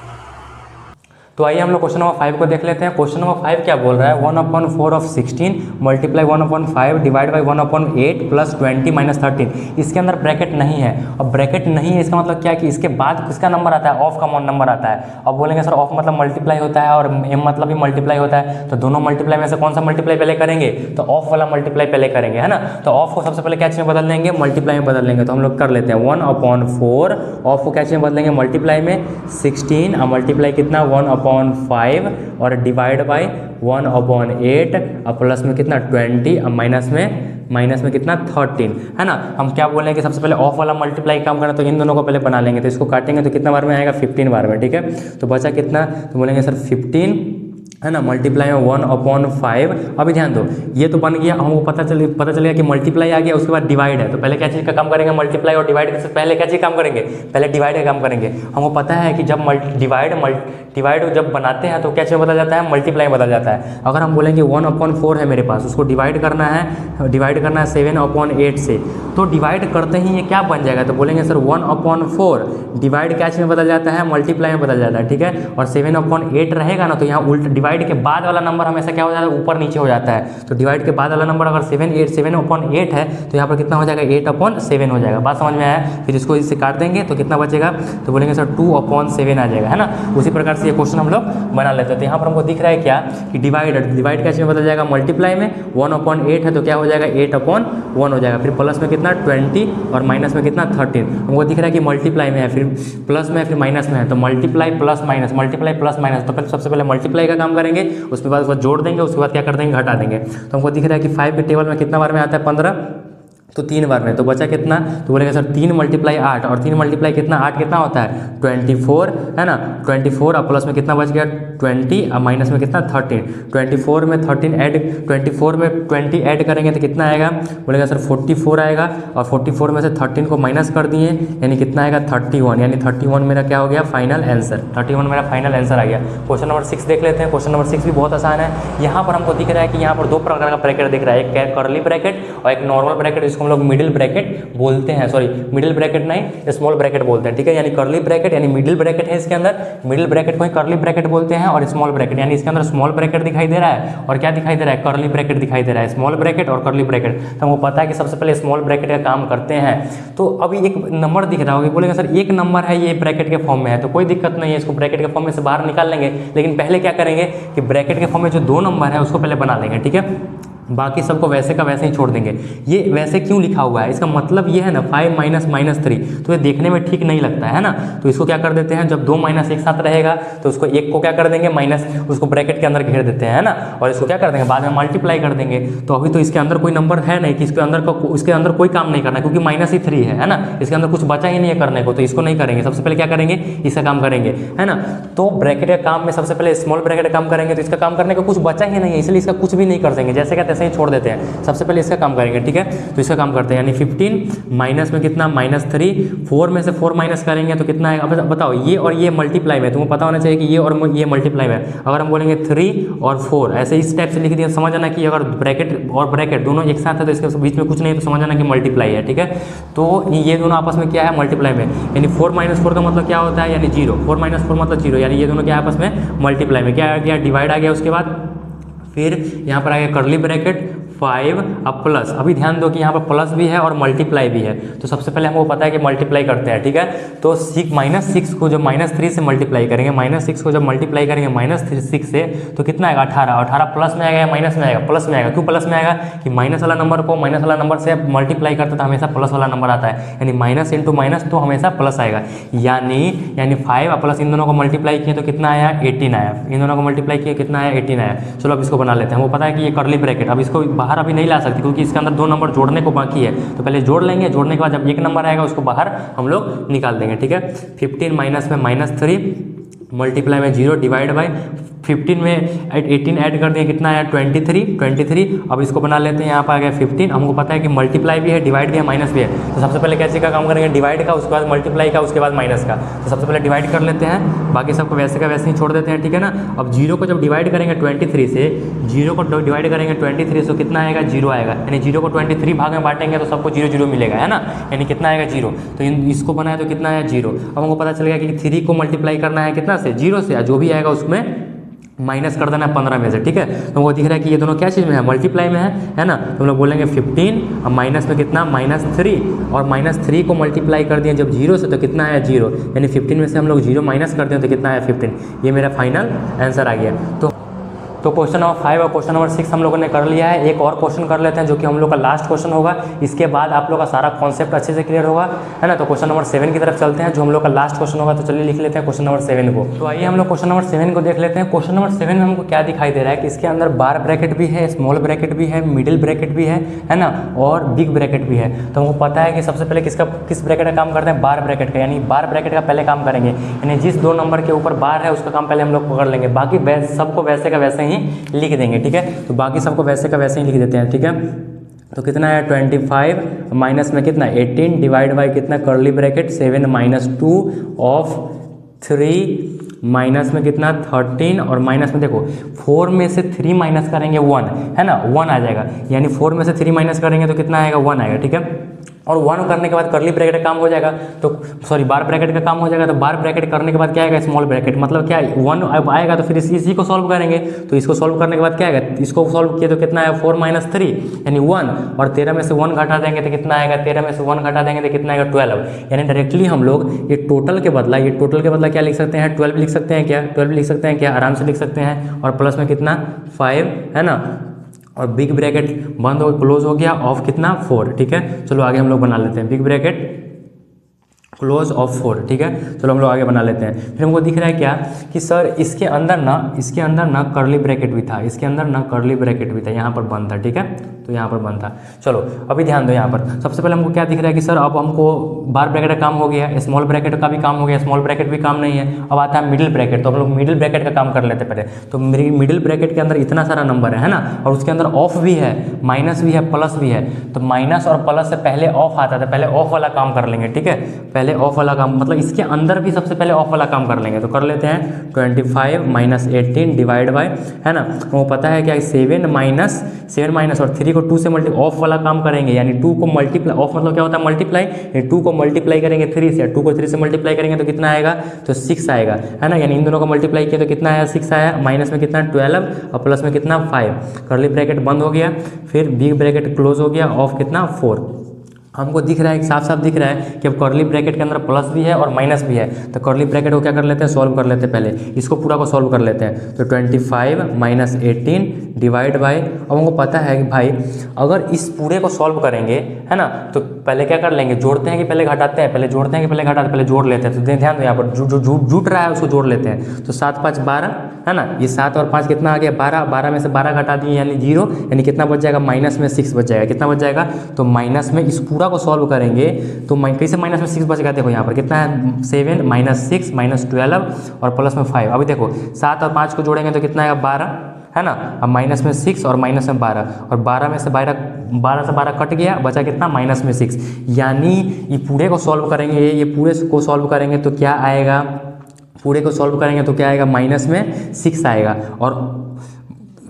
तो आइए हम लोग क्वेश्चन नंबर 5 को देख लेते हैं। क्वेश्चन नंबर 5 क्या बोल रहा है, 1/4 of 16 multiply 1/5 divide by 1/8 plus 20 minus 13। इसके अंदर ब्रैकेट नहीं है, और ब्रैकेट नहीं है इसका मतलब क्या है कि इसके बाद किसका नंबर आता है, ऑफ का नंबर आता है। अब बोलेंगे सर ऑफ मतलब मल्टीप्लाई होता है और एम मतलब भी मल्टीप्लाई होता है, तो दोनों मल्टीप्लाई में से कौन सा मल्टीप्लाई पहले करेंगे, तो ऑफ वाला मल्टीप्लाई पहले करेंगे, है ना। तो ऑफ को सबसे पहले क्या चीज़ में बदल देंगे, मल्टीप्लाई में बदल देंगे। तो हम लोग कर लेते हैं 1/4, ऑफ को क्या चीज़ में बदलेंगे मल्टीप्लाई में 16, और मल्टीप्लाई कितना 1/5 और डिवाइड बाई 1/8, और प्लस में कितना 20, और माइनस में कितना 13, है ना। हम क्या बोलेंगे कि सबसे पहले ऑफ वाला मल्टीप्लाई काम करना, तो इन दोनों को पहले बना लेंगे, तो इसको काटेंगे तो कितना बार में आएगा 15 बार में, ठीक है। तो बचा कितना, तो बोलेंगे सर 15, है ना, मल्टीप्लाई में 1/5। अभी ध्यान दो, ये तो बन गया, हमको पता चलेगा कि मल्टीप्लाई आ गया, उसके बाद डिवाइड है, तो पहले क्या चीज़ का काम करेंगे, मल्टीप्लाई और डिवाइड से पहले क्या चीज़ काम करेंगे, पहले डिवाइड का काम करेंगे। हमको पता है कि जब डिवाइड जब बनाते हैं तो क्या चीज़ बदल जाता है, मल्टीप्लाई बदल जाता है। अगर हम बोलेंगे 1/4 है मेरे पास, उसको डिवाइड करना है 7/8 से, तो डिवाइड करते ही ये क्या बन जाएगा, तो बोलेंगे सर 1/4 डिवाइड क्या चीज़ में बदल जाता है, मल्टीप्लाई में बदल जाता है, ठीक है। और 7/8 रहेगा ना, तो यहाँ उल्टा डिवाइड के बाद वाला नंबर हमेशा क्या हो जाता है, ऊपर नीचे हो जाता है। तो डिवाइड के बाद वाला नंबर अगर 7/8 है तो यहाँ पर कितना हो जाएगा 8/7 हो जाएगा। बात समझ में आया। फिर इसको इससे काट देंगे तो कितना बचेगा, तो बोलेंगे सर 2/7 आ जाएगा, है ना। उसी प्रकार से ये क्वेश्चन हम लोग बना लेते हैं। तो यहाँ पर हमको दिख रहा है क्या कि डिवाइड क्या चीज़ में बदल जाएगा, मल्टीप्लाई में 1/8 है तो क्या हो जाएगा 8/1 हो जाएगा। फिर प्लस में कितना 20 और माइनस में कितना 13। हमको दिख रहा है कि मल्टीप्लाई में है, फिर प्लस में है, फिर माइनस में है, तो multiply plus minus, multiply plus minus. तो पहले सबसे पहले मल्टीप्लाई का काम करेंगे, उसके बाद उसको जोड़ देंगे, उसके बाद क्या कर देंगे घटा देंगे। तो हमको दिख रहा है कि 5 के टेबल में कितना बार में आता है 15, तो 3 बार में, तो बचा कितना, तो बोलेंगे सर 3 × 8, और 3 मल्टीप्लाई कितना 8 कितना होता है 24, है ना। 24 और प्लस में कितना बच गया 20 और माइनस में कितना 13। 24 में 20 ऐड करेंगे तो कितना आएगा, बोलेगा सर 44 आएगा, और 44 में से 13 को माइनस कर दिए यानी कितना आएगा 31, यानी 31 मेरा क्या हो गया फाइनल आंसर। 31 मेरा फाइनल आंसर आ गया। क्वेश्चन नंबर 6 देख लेते हैं। क्वेश्चन नंबर 6 भी बहुत आसान है। यहाँ पर हमको दिख रहा है कि यहाँ पर 2 प्रकार का ब्रैकेट दिख रहा है, एक कर्ली ब्रैकेट और एक नॉर्मल ब्रैकेट, जिसको हम लोग मिडिल ब्रैकेट बोलते हैं, सॉरी मिडिल ब्रैकेट नहीं स्मॉल ब्रैकेट बोलते हैं, ठीक है। यानी कर्ली ब्रैकेट यानी मिडिल ब्रैकेट है, इसके अंदर मिडिल ब्रैकेट को ही कर्ली ब्रैकेट बोलते हैं, और स्मॉल ब्रैकेट यानी इसके अंदर स्मॉल ब्रैकेट दिखाई दे रहा है और क्या दिखाई दे रहा है, कर्ली ब्रैकेट दिखाई दे रहा है। स्मॉल ब्रैकेट और कर्ली ब्रैकेट, तो हमको पता है कि सबसे पहले स्मॉल ब्रैकेट का काम करते हैं। तो अभी एक नंबर दिख रहा होगा, बोलेंगे सर एक नंबर है ये ब्रैकेट के फॉर्म में है, तो कोई दिक्कत नहीं है, इसको ब्रैकेट के फॉर्म में से बाहर निकाल लेंगे। लेकिन पहले क्या करेंगे कि ब्रैकेट के फॉर्म में जो 2 नंबर है उसको पहले बना लेंगे, ठीक है। बाकी सबको वैसे का वैसे ही छोड़ देंगे। ये वैसे क्यों लिखा हुआ है, इसका मतलब ये है ना 5 - -3, तो ये देखने में ठीक नहीं लगता है ना। तो इसको क्या कर देते हैं, जब 2 माइनस एक साथ रहेगा तो उसको एक को क्या कर देंगे माइनस, उसको ब्रैकेट के अंदर घेर देते हैं, है ना। और इसको क्या कर देंगे बाद में मल्टीप्लाई कर देंगे। तो अभी तो इसके अंदर कोई नंबर है नहीं कि इसके अंदर कोई काम नहीं करना, क्योंकि -3 है ना। इसके अंदर कुछ बचा ही नहीं है करने को, तो इसको नहीं करेंगे। सबसे पहले क्या करेंगे, इसका काम करेंगे, है ना। तो ब्रैकेट का काम में सबसे पहले स्मॉल ब्रैकेट का काम करेंगे, तो इसका काम करने का कुछ बचा ही नहीं है, इसलिए इसका कुछ भी नहीं कर देंगे। जैसे कहते हैं वैसे ही छोड़ देते हैं। सबसे पहले इसका काम करेंगे, ठीक है। तो इसका काम करते हैं, यानी 15 माइनस में कितना -3, 4 में से 4 माइनस करेंगे तो कितना आएगा। अब बताओ ये और ये मल्टीप्लाई में, तुमको पता होना चाहिए कि ये और ये मल्टीप्लाई में। अगर हम बोलेंगे 3 और 4 ऐसे इस टाइप से लिख दिया, समझ आना कि अगर ब्रैकेट और ब्रैकेट दोनों एक साथ है तो इसके बीच में कुछ नहीं है, तो समझ आना कि मल्टीप्लाई है, ठीक है। तो ये दोनों आपस में क्या है, मल्टीप्लाई में, यानी 4 - 4 का मतलब क्या होता है, यानी 0। 4 - 4 मतलब 0, यानी ये दोनों क्या आपस में मल्टीप्लाई में। क्या आ गया, डिवाइड आ गया। उसके बाद फिर यहाँ पर आ गया कर्ली ब्रैकेट 5 अब प्लस। अभी ध्यान दो कि यहाँ पर प्लस भी है और मल्टीप्लाई भी है। तो सबसे पहले हमको पता है कि मल्टीप्लाई करते हैं, ठीक है। तो -6 को जब -3 से मल्टीप्लाई करेंगे, -6 को जब मल्टीप्लाई करेंगे -6 से तो कितना आएगा, 18। 18 प्लस में आएगा या माइनस में आएगा, प्लस में आएगा। क्यों प्लस में आएगा कि माइनस वाला नंबर को माइनस वाला नंबर से मल्टीप्लाई करते तो हमेशा प्लस वाला नंबर आता है, यानी माइनस इंटू माइनस तो हमेशा प्लस आएगा। यानी 5 और प्लस इन दोनों को मल्टीप्लाई किए तो कितना आया, 18 आया। इन दोनों को मल्टीप्लाई किए कितना आया, 18 आया। चलो अब इसको बना लेते हैं। हमको पता है कि ये कर्ली ब्रैकेट, अब इसको बाहर अभी नहीं ला सकते क्योंकि इसके अंदर 2 नंबर जोड़ने को बाकी है। तो पहले जोड़ लेंगे, जोड़ने के बाद जब एक नंबर आएगा उसको बाहर हम लोग निकाल देंगे, ठीक है। 15 माइनस में -3 मल्टीप्लाई में 0 डिवाइड बाई 15 में 18 ऐड कर दिए, कितना आया 23। अब इसको बना लेते हैं, यहाँ पर आ गया 15। हमको पता है कि मल्टीप्लाई भी है, डिवाइड भी है, माइनस भी है। तो सबसे पहले कैसे का काम करेंगे, डिवाइड का, उसके बाद मल्टीप्लाई का, उसके बाद माइनस का। तो सबसे पहले डिवाइड कर लेते हैं, बाकी सबको वैसे का वैसे ही छोड़ देते हैं, ठीक है ना। अब 0 को जब डिवाइड करेंगे 23 से, 0 को डिवाइड करेंगे 23 से कितना आएगा, 0 आएगा। यानी 0 को 23 भाग में बांटेंगे तो सबको 0 0 मिलेगा, है ना। यानी कितना आएगा 0। तो इसको बनाया तो कितना आया 0। अब हमको पता चल गया कि 3 को मल्टीप्लाई करना है कितना से, 0 से, जो भी आएगा उसमें माइनस कर देना है 15 में से, ठीक है। तो वो दिख रहा है कि ये दोनों क्या चीज़ में है, मल्टीप्लाई में है ना। तो हम लोग बोलेंगे 15 और माइनस में कितना -3, और -3 को मल्टीप्लाई कर दिए जब 0 से तो कितना आया 0, यानी 15 में से हम लोग 0 माइनस कर दें तो कितना आया 15। ये मेरा फाइनल आंसर आ गया। तो क्वेश्चन नंबर 5 और क्वेश्चन नंबर 6 हम लोगों ने कर लिया है। एक और क्वेश्चन कर लेते हैं जो कि हम लोग का लास्ट क्वेश्चन होगा। इसके बाद आप लोग का सारा कॉन्सेप्ट अच्छे से क्लियर होगा, है ना। तो क्वेश्चन नंबर 7 की तरफ चलते हैं जो हम लोग का लास्ट क्वेश्चन होगा। तो चलिए लिख लेते हैं क्वेश्चन नंबर 7 को। तो आइए हम लोग क्वेश्चन नंबर 7 को देख लेते हैं। क्वेश्चन नंबर 7 में हमको क्या दिखाई दे रहा है कि इसके अंदर बार ब्रैकेट भी है, स्मॉल ब्रैकेट भी है, मिडिल ब्रैकेट भी है ना, और बिग ब्रैकेट भी है। तो हमको पता है कि सबसे पहले किस ब्रैकेट का काम करते हैं, बार ब्रैकेट का। यानी बार ब्रैकेट का पहले काम करेंगे, यानी जिस 2 नंबर के ऊपर बार है उसका काम पहले हम लोग पकड़ लेंगे, बाकी सबको वैसे का वैसे ही लिख देंगे, ठीक है। तो बाकी सबको वैसे का वैसे ही लिख देते हैं, ठीक है। तो कितना है 25 माइनस में कितना 18 डिवाइड बाई कितना कर्ली ब्रैकेट 7 - 2 ऑफ 3 माइनस में कितना 13, और माइनस में देखो 4 में से 3 माइनस करेंगे 1, है ना, 1 आ जाएगा। यानी 4 में से 3 माइनस करेंगे तो कितना आएगा 1 आएगा, ठीक है। और 1 करने के बाद कर्ली ब्रैकेट का काम हो जाएगा, तो सॉरी बार ब्रैकेट का काम हो जाएगा। तो बार ब्रैकेट करने के बाद क्या आएगा, स्मॉल ब्रैकेट। मतलब क्या 1 अब आएगा तो फिर इसी को सॉल्व करेंगे। तो इसको सॉल्व करने के बाद क्या आएगा, इसको सॉल्व किए तो कितना आएगा 4 - 3 यानी 1, और 13 में से 1 घटा देंगे तो कितना आएगा, 13 में से 1 घटा देंगे तो कितना आएगा 12। यानी डायरेक्टली हम लोग ये टोटल के बदला क्या लिख सकते हैं, 12 लिख सकते हैं क्या, 12 लिख सकते हैं क्या, आराम से लिख सकते हैं। और प्लस में कितना 5, है ना, और बिग ब्रैकेट बंद हो क्लोज हो गया ऑफ कितना 4, ठीक है। चलो आगे हम लोग बना लेते हैं बिग ब्रैकेट क्लोज ऑफ 4, ठीक है। चलो हम लोग आगे बना लेते हैं। फिर हमको दिख रहा है क्या कि सर इसके अंदर ना कर्ली ब्रैकेट भी था, इसके अंदर ना कर्ली ब्रैकेट भी था, यहाँ पर बंद था, ठीक है। तो यहाँ पर बंद था। चलो अभी ध्यान दो, यहाँ पर सबसे पहले हमको क्या दिख रहा है कि सर अब हमको बार ब्रैकेट का काम हो गया, स्मॉल ब्रैकेट का भी काम हो गया, स्मॉल ब्रैकेट भी काम नहीं है। अब आता है मिडिल ब्रैकेट। तो हम लोग मिडिल ब्रैकेट का काम कर लेते हैं पहले। तो मेरी मिडिल ब्रैकेट के अंदर इतना सारा नंबर है ना, और उसके अंदर ऑफ भी है, माइनस भी है, प्लस भी है। तो माइनस और प्लस से पहले ऑफ आता था, पहले ऑफ वाला काम कर लेंगे, ठीक है। पहले ऑफ वाला काम मतलब इसके अंदर भी सबसे पहले ऑफ वाला काम कर लेंगे। तो कर लेते हैं 25 - 18 डिवाइड बाय, है ना, वो पता है क्या 7 माइनस और 3 को 2 से ऑफ वाला काम करेंगे। यानी 2 को मल्टीप्लाई, ऑफ मतलब क्या होता है मल्टीप्लाई, 2 को मल्टीप्लाई करेंगे 3 से, 2 को 3 से मल्टीप्लाई करेंगे तो कितना आएगा, तो 6 आएगा, है ना। यानी इन दोनों को मल्टीप्लाई किया तो कितना आया 6 आया, माइनस में कितना 12 और प्लस में कितना 5। कर्ली ब्रैकेट बंद हो गया, फिर बिग ब्रैकेट क्लोज हो गया ऑफ कितना 4। हमको दिख रहा है, साफ साफ दिख रहा है कि अब कर्ली ब्रैकेट के अंदर प्लस भी है और माइनस भी है। तो कर्ली ब्रैकेट को क्या कर लेते हैं, सॉल्व कर लेते हैं पहले, इसको पूरा को सॉल्व कर लेते हैं। तो 25 - 18 डिवाइड बाय, अब हमको पता है कि भाई अगर इस पूरे को सॉल्व करेंगे, है ना, तो पहले क्या कर लेंगे, जोड़ते हैं कि पहले घटाते हैं, पहले जोड़ते हैं कि पहले घटाते हैं, पहले जोड़ लेते हैं। तो ध्यान दो यहाँ पर जो जुट रहा है उसको जोड़ लेते हैं। तो 7 - 5 = 12, है ना, ये 7 और 5 कितना आ गया 12, 12 में से 12 घटा दिए यानी 0, यानी कितना बच जाएगा, माइनस में 6 बच जाएगा। कितना बच जाएगा, तो माइनस में इस पूरा को सॉल्व करेंगे तो कैसे माइनस में 6 बच गया, देखो यहाँ पर कितना है 7 - 6 - 12 और प्लस में 5। अभी देखो 7 और 5 को जोड़ेंगे तो कितना आएगा 12, है ना। अब माइनस में 6 और माइनस में 12, और 12 में से 12 कट गया, बचा कितना, माइनस में 6। यानी ये पूरे को सॉल्व करेंगे, ये पूरे को सॉल्व करेंगे तो क्या आएगा, पूरे को सॉल्व करेंगे तो क्या आएगा, माइनस में 6 आएगा, और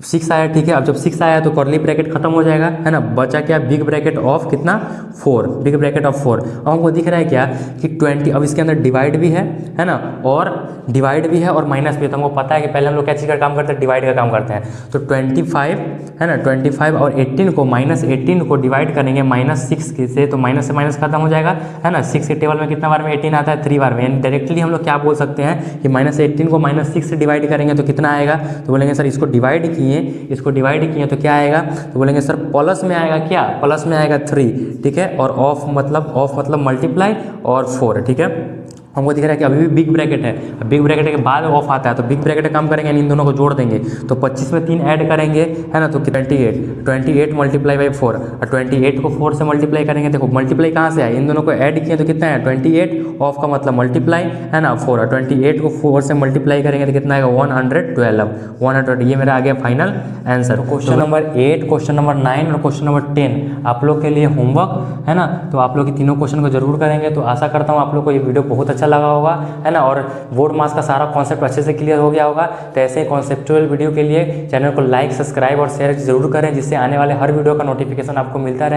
6 आया, ठीक है। अब जब 6 आया तो कर्ली ब्रैकेट खत्म हो जाएगा, है ना। बचा क्या, बिग ब्रैकेट ऑफ कितना, 4, बिग ब्रैकेट ऑफ 4। अब हमको दिख रहा है क्या कि 20, अब इसके अंदर डिवाइड भी है ना, और डिवाइड भी है और माइनस भी है। तो हमको पता है कि पहले हम लोग क्या चीज़ का काम करते हैं, डिवाइड का काम करते हैं। तो 25 है ना, 25 और 18 को, -18 को डिवाइड करेंगे -6 से, तो माइनस से माइनस खत्म हो जाएगा, है ना। 6 के टेबल में कितना बार में 18 आता है, 3 बार में। यानी डायरेक्टली हम लोग क्या बोल सकते हैं कि -18 को -6 से डिवाइड करेंगे तो कितना आएगा, तो बोलेंगे सर इसको डिवाइड किए तो क्या आएगा, तो बोलेंगे सर प्लस में आएगा, क्या प्लस में आएगा 3, ठीक है। और ऑफ मतलब मल्टीप्लाई और 4, ठीक है। हमको दिख रहा है कि अभी भी बिग ब्रैकेट है, बिग ब्रैकेट के बाद ऑफ आता है, तो बिग ब्रैकेट का काम करेंगे, इन दोनों को जोड़ देंगे। तो 25 में 3 ऐड करेंगे, है ना, तो 28 मल्टीप्लाई बाई 4, और 28 को 4 से मल्टीप्लाई करेंगे। देखो मल्टीप्लाई कहाँ से आया, इन दोनों को ऐड किए तो कितना है, 28, ऑफ का मतलब मल्टीप्लाई, है ना, 4, और 28 को 4 से मल्टीप्लाई करेंगे तो कितना आएगा, 112। ये मेरा आ गया final answer. Question number 8, question number 9 और क्वेश्चन नंबर 10 आप लोग के लिए होमवर्क, है ना। तो आप लोग की तीनों क्वेश्चन को जरूर करेंगे। तो आशा करता हूँ आप लोग को ये वीडियो बहुत अच्छा लगा होगा, है ना, और बोर्ड मास का सारा कॉन्सेप्ट अच्छे से क्लियर हो गया होगा। तो ऐसे कॉन्सेप्चुअल वीडियो के लिए चैनल को लाइक, सब्सक्राइब और शेयर जरूर करें, जिससे आने वाले हर वीडियो का नोटिफिकेशन आपको मिलता रहे।